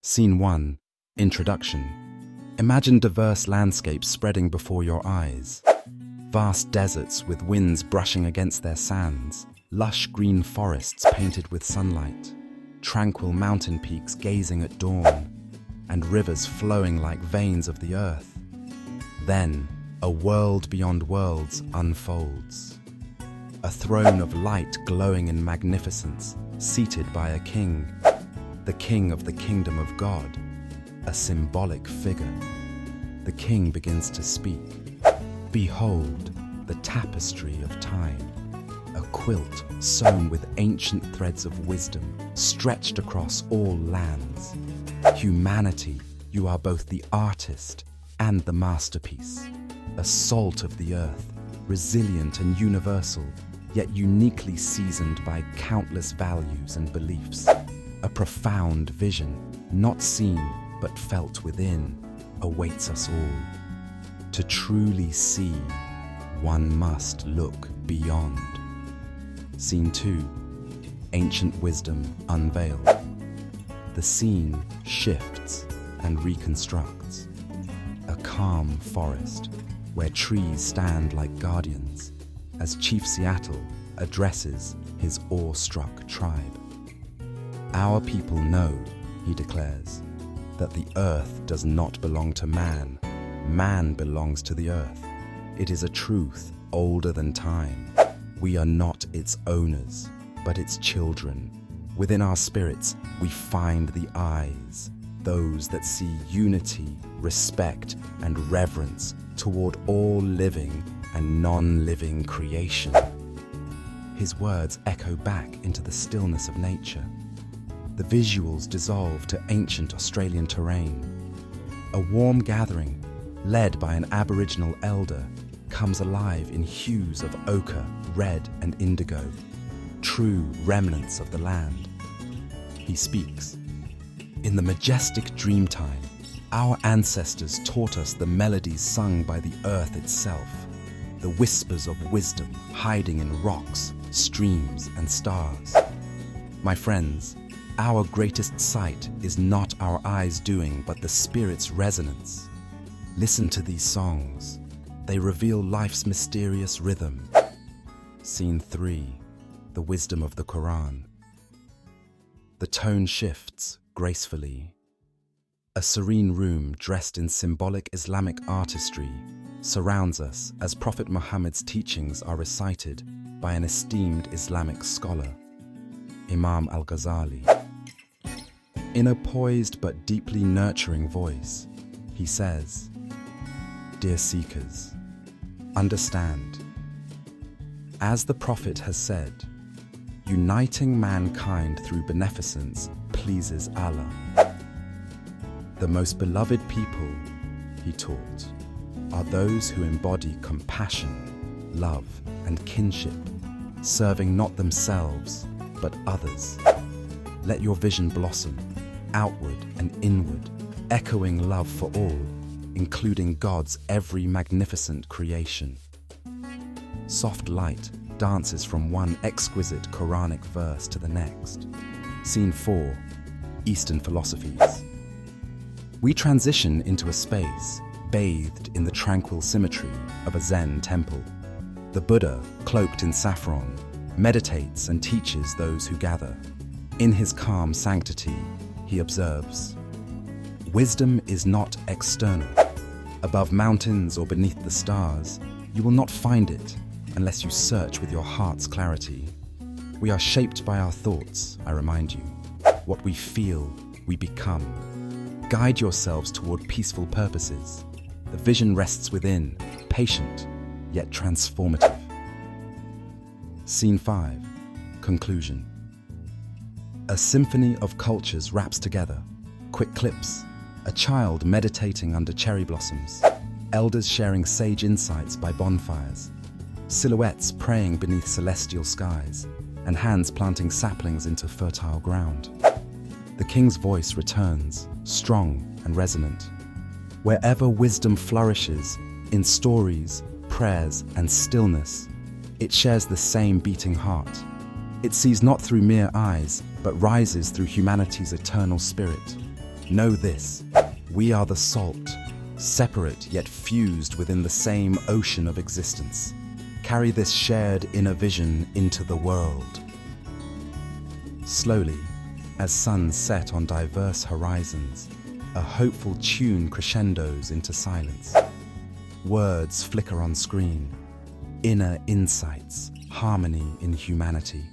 Scene 1. Introduction. Imagine diverse landscapes spreading before your eyes. Vast deserts with winds brushing against their sands, lush green forests painted with sunlight, tranquil mountain peaks gazing at dawn, and rivers flowing like veins of the earth. Then, a world beyond worlds unfolds. A throne of light glowing in magnificence, seated by a king, the king of the kingdom of God, a symbolic figure. The king begins to speak. Behold, the tapestry of time, a quilt sewn with ancient threads of wisdom, stretched across all lands. Humanity, you are both the artist and the masterpiece, a salt of the earth, resilient and universal, yet uniquely seasoned by countless values and beliefs. A profound vision, not seen but felt within, awaits us all. To truly see, one must look beyond. Scene 2. Ancient wisdom unveiled. The scene shifts and reconstructs. A calm forest where trees stand like guardians as Chief Seattle addresses his awestruck tribe. Our people know, he declares, that the earth does not belong to man. Man belongs to the earth. It is a truth older than time. We are not its owners, but its children. Within our spirits, we find the eyes, those that see unity, respect, and reverence toward all living and non-living creation. His words echo back into the stillness of nature. The visuals dissolve to ancient Australian terrain. A warm gathering, led by an Aboriginal elder, comes alive in hues of ochre, red, and indigo, true remnants of the land. He speaks. In the majestic dreamtime, our ancestors taught us the melodies sung by the earth itself, the whispers of wisdom hiding in rocks, streams, and stars. My friends, our greatest sight is not our eyes doing, but the spirit's resonance. Listen to these songs. They reveal life's mysterious rhythm. Scene 3. The wisdom of the Quran. The tone shifts gracefully. A serene room dressed in symbolic Islamic artistry surrounds us as Prophet Muhammad's teachings are recited by an esteemed Islamic scholar, Imam al-Ghazali. In a poised but deeply nurturing voice, he says, "Dear seekers, understand. As the Prophet has said, uniting mankind through beneficence pleases Allah. The most beloved people, he taught, are those who embody compassion, love, and kinship, serving not themselves, but others. Let your vision blossom, outward and inward, echoing love for all, including God's every magnificent creation." Soft light dances from one exquisite Quranic verse to the next. Scene 4. Eastern philosophies. We transition into a space bathed in the tranquil symmetry of a Zen temple. The Buddha, cloaked in saffron, meditates and teaches those who gather. In his calm sanctity, he observes, "Wisdom is not external. Above mountains or beneath the stars, you will not find it unless you search with your heart's clarity. We are shaped by our thoughts, I remind you. What we feel, we become. Guide yourselves toward peaceful purposes. The vision rests within, patient, yet transformative." Scene 5. Conclusion. A symphony of cultures wraps together. Quick clips. A child meditating under cherry blossoms. Elders sharing sage insights by bonfires. Silhouettes praying beneath celestial skies. And hands planting saplings into fertile ground. The king's voice returns, strong and resonant. Wherever wisdom flourishes, in stories, prayers, and stillness, it shares the same beating heart. It sees not through mere eyes, but rises through humanity's eternal spirit. Know this: we are the salt, separate yet fused within the same ocean of existence. Carry this shared inner vision into the world. Slowly, as suns set on diverse horizons, a hopeful tune crescendos into silence. Words flicker on screen, inner insights, harmony in humanity.